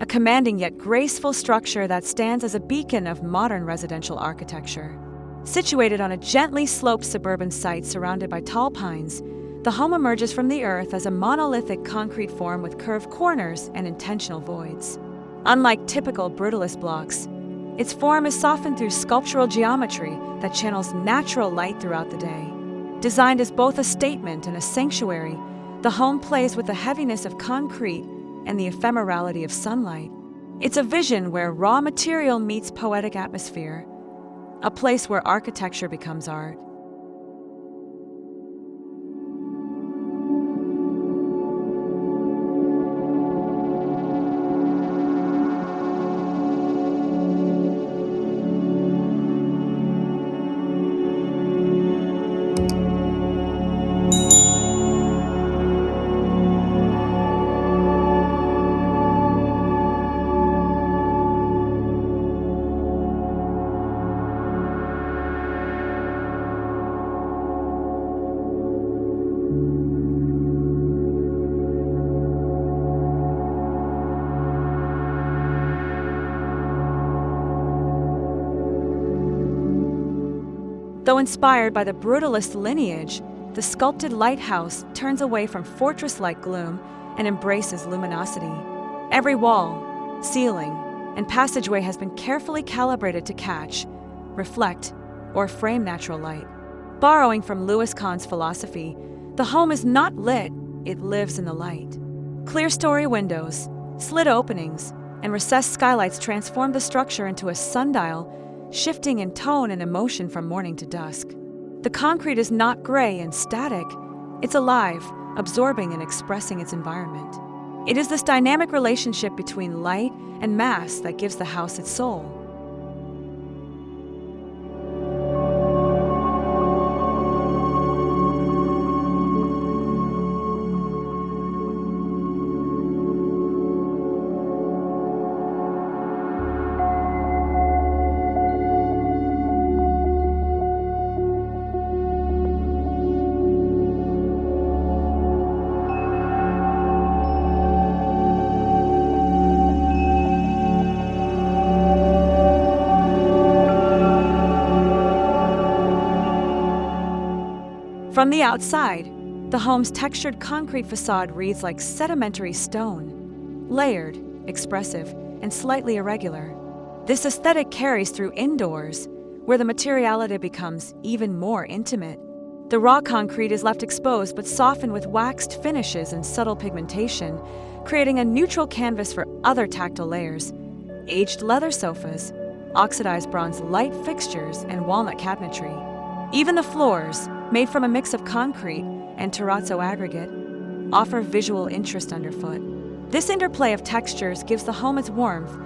commanding yet graceful structure that stands as a beacon of modern residential architecture. Situated on a gently sloped suburban site surrounded by tall pines, the home emerges from the earth as a monolithic concrete form with curved corners and intentional voids. Unlike typical Brutalist blocks, its form is softened through sculptural geometry that channels natural light throughout the day. Designed as both a statement and a sanctuary, the home plays with the heaviness of concrete and the ephemerality of sunlight. It's a vision where raw material meets poetic atmosphere, a place where architecture becomes art. Though inspired by the Brutalist lineage, the sculpted lighthouse turns away from fortress-like gloom and embraces luminosity. Every wall, ceiling, and passageway has been carefully calibrated to catch, reflect, or frame natural light. Borrowing from Louis Kahn's philosophy, the home is not lit, it lives in the light. Clear-story windows, slit openings, and recessed skylights transform the structure into a sundial, shifting in tone and emotion from morning to dusk. The concrete is not gray and static, it's alive, absorbing and expressing its environment. It is this dynamic relationship between light and mass that gives the house its soul. From the outside, the home's textured concrete facade reads like sedimentary stone, layered, expressive, and slightly irregular. This aesthetic carries through indoors, where the materiality becomes even more intimate. The raw concrete is left exposed but softened with waxed finishes and subtle pigmentation, creating a neutral canvas for other tactile layers: aged leather sofas, oxidized bronze light fixtures, and walnut cabinetry. Even the floors, made from a mix of concrete and terrazzo aggregate, offer visual interest underfoot. This interplay of textures gives the home its warmth,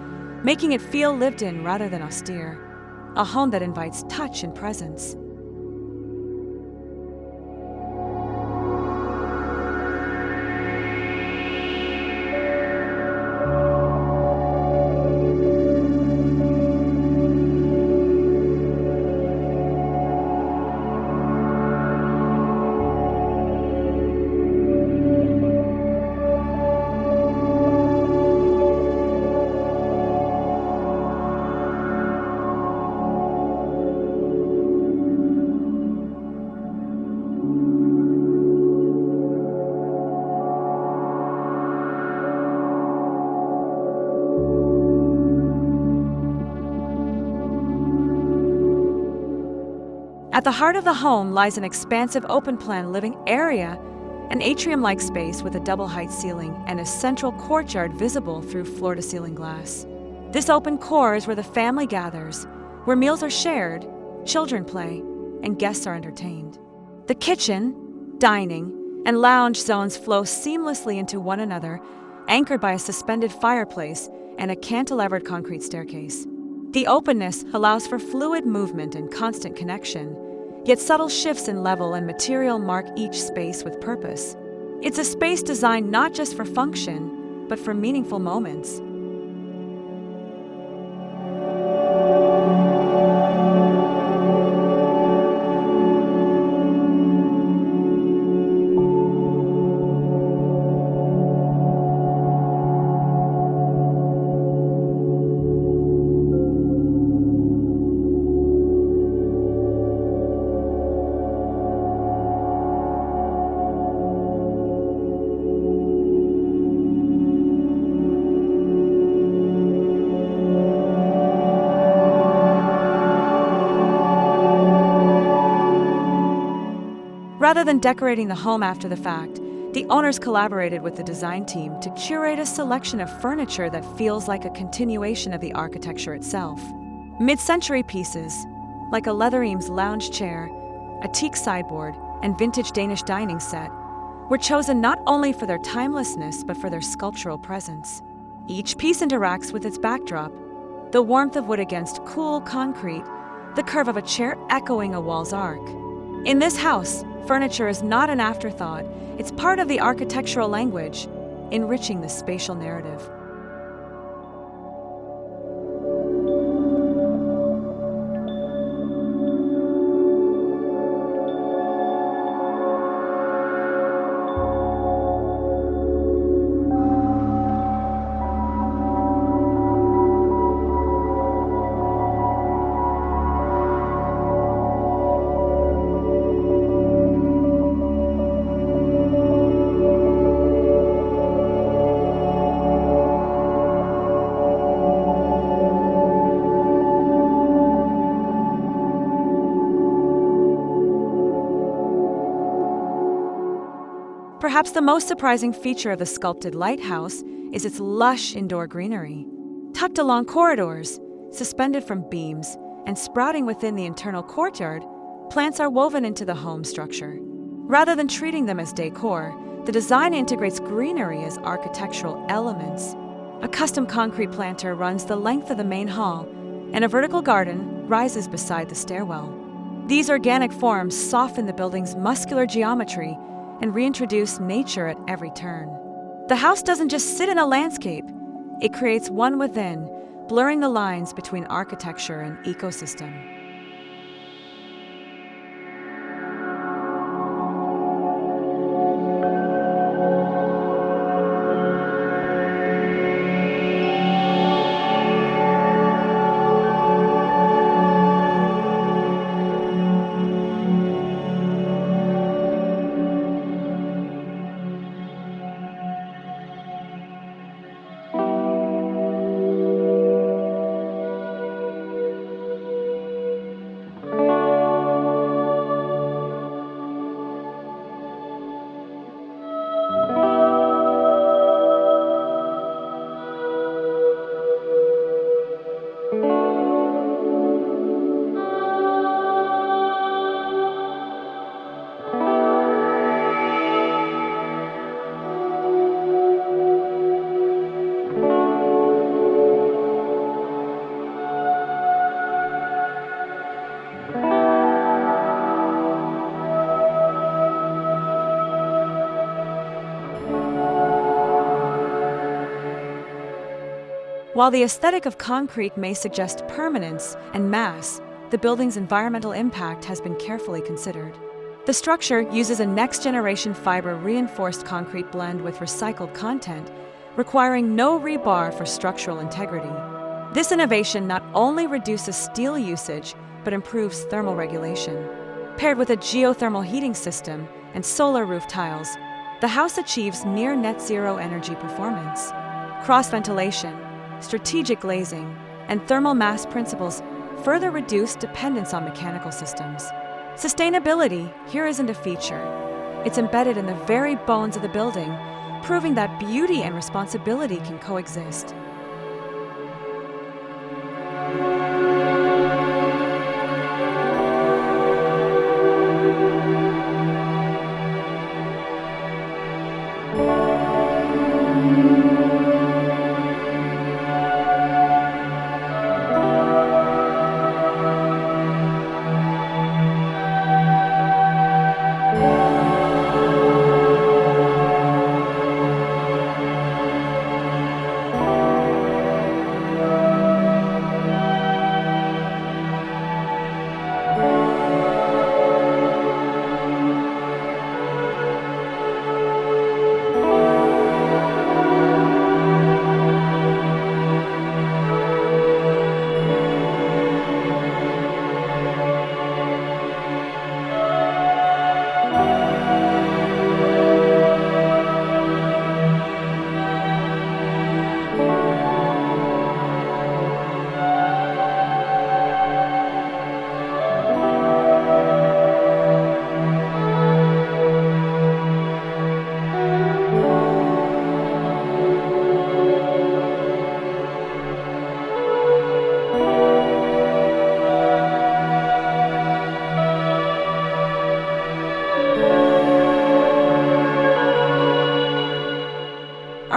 making it feel lived in rather than austere, a home that invites touch and presence. At the heart of the home lies an expansive open-plan living area, an atrium-like space with a double-height ceiling and a central courtyard visible through floor-to-ceiling glass. This open core is where the family gathers, where meals are shared, children play, and guests are entertained. The kitchen, dining, and lounge zones flow seamlessly into one another, anchored by a suspended fireplace and a cantilevered concrete staircase. The openness allows for fluid movement and constant connection, yet subtle shifts in level and material mark each space with purpose. It's a space designed not just for function, but for meaningful moments. Rather than decorating the home after the fact, the owners collaborated with the design team to curate a selection of furniture that feels like a continuation of the architecture itself. Mid-century pieces, like a leather Eames lounge chair, a teak sideboard, and vintage Danish dining set, were chosen not only for their timelessness but for their sculptural presence. Each piece interacts with its backdrop, the warmth of wood against cool concrete, the curve of a chair echoing a wall's arc. In this house, furniture is not an afterthought, it's part of the architectural language, enriching the spatial narrative. Perhaps the most surprising feature of the sculpted lighthouse is its lush indoor greenery. Tucked along corridors, suspended from beams, and sprouting within the internal courtyard, plants are woven into the home structure. Rather than treating them as decor, the design integrates greenery as architectural elements. A custom concrete planter runs the length of the main hall, and a vertical garden rises beside the stairwell. These organic forms soften the building's muscular geometry and reintroduce nature at every turn. The house doesn't just sit in a landscape, it creates one within, blurring the lines between architecture and ecosystem. While the aesthetic of concrete may suggest permanence and mass, the building's environmental impact has been carefully considered. The structure uses a next-generation fiber-reinforced concrete blend with recycled content, requiring no rebar for structural integrity. This innovation not only reduces steel usage, but improves thermal regulation. Paired with a geothermal heating system and solar roof tiles, the house achieves near net-zero energy performance. Cross-ventilation, strategic glazing, and thermal mass principles further reduce dependence on mechanical systems. Sustainability here isn't a feature. It's embedded in the very bones of the building, proving that beauty and responsibility can coexist.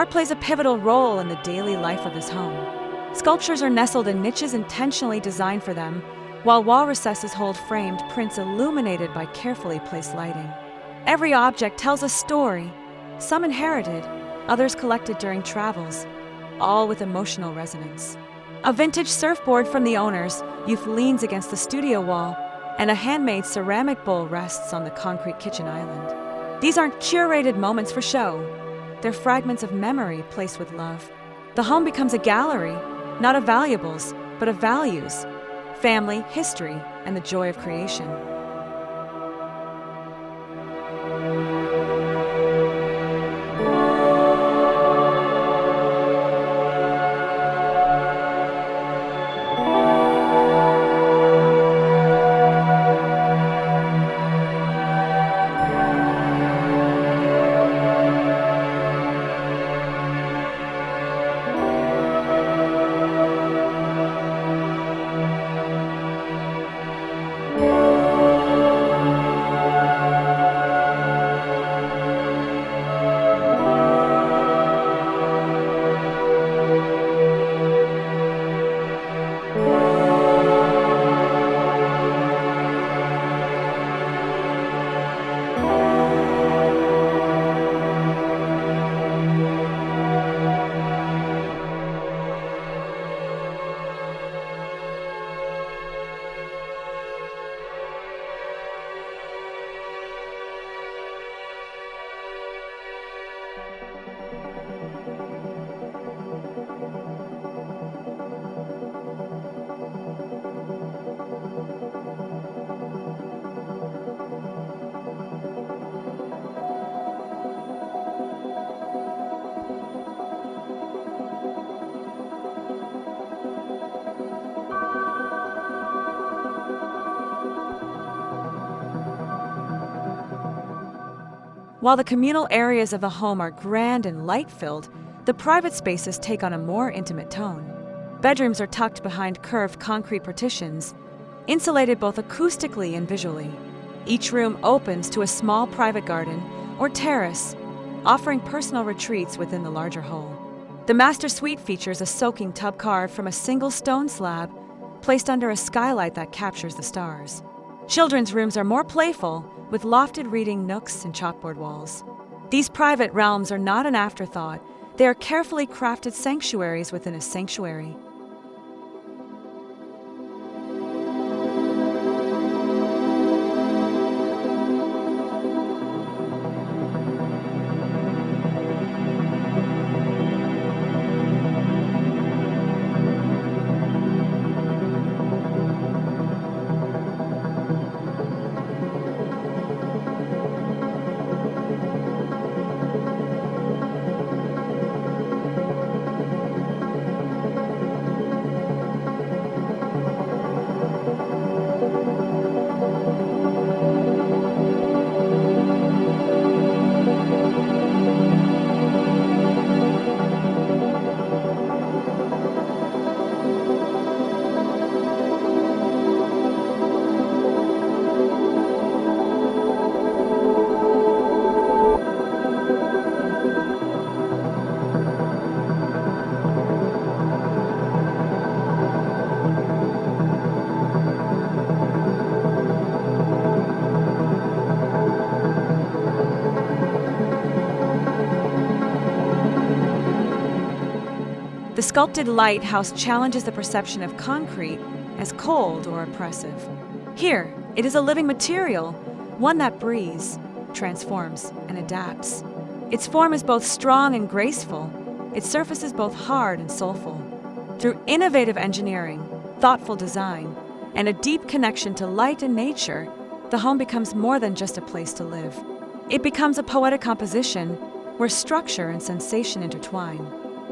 Art plays a pivotal role in the daily life of this home. Sculptures are nestled in niches intentionally designed for them, while wall recesses hold framed prints illuminated by carefully placed lighting. Every object tells a story, some inherited, others collected during travels, all with emotional resonance. A vintage surfboard from the owner's youth leans against the studio wall, and a handmade ceramic bowl rests on the concrete kitchen island. These aren't curated moments for show. They're fragments of memory placed with love. The home becomes a gallery, not of valuables, but of values, family, history, and the joy of creation. While the communal areas of the home are grand and light-filled, the private spaces take on a more intimate tone. Bedrooms are tucked behind curved concrete partitions, insulated both acoustically and visually. Each room opens to a small private garden or terrace, offering personal retreats within the larger whole. The master suite features a soaking tub carved from a single stone slab, placed under a skylight that captures the stars. Children's rooms are more playful, with lofted reading nooks and chalkboard walls. These private realms are not an afterthought. They are carefully crafted sanctuaries within a sanctuary. The sculpted lighthouse challenges the perception of concrete as cold or oppressive. Here, it is a living material, one that breathes, transforms, and adapts. Its form is both strong and graceful. Its surface is both hard and soulful. Through innovative engineering, thoughtful design, and a deep connection to light and nature, the home becomes more than just a place to live. It becomes a poetic composition where structure and sensation intertwine.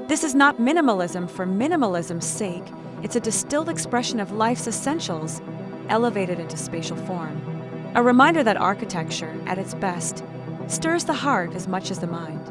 This is not minimalism for minimalism's sake. It's a distilled expression of life's essentials, elevated into spatial form. A reminder that architecture, at its best, stirs the heart as much as the mind.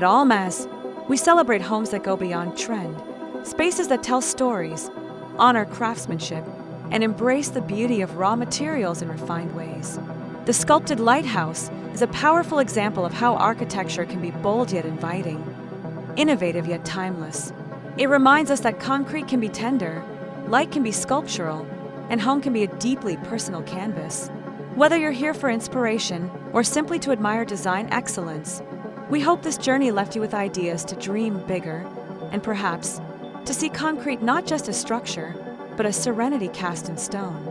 At ALMAZ, we celebrate homes that go beyond trend, spaces that tell stories, honor craftsmanship, and embrace the beauty of raw materials in refined ways. The sculpted lighthouse is a powerful example of how architecture can be bold yet inviting, innovative yet timeless. It reminds us that concrete can be tender, light can be sculptural, and home can be a deeply personal canvas. Whether you're here for inspiration or simply to admire design excellence, we hope this journey left you with ideas to dream bigger and perhaps to see concrete not just as structure, but as serenity cast in stone.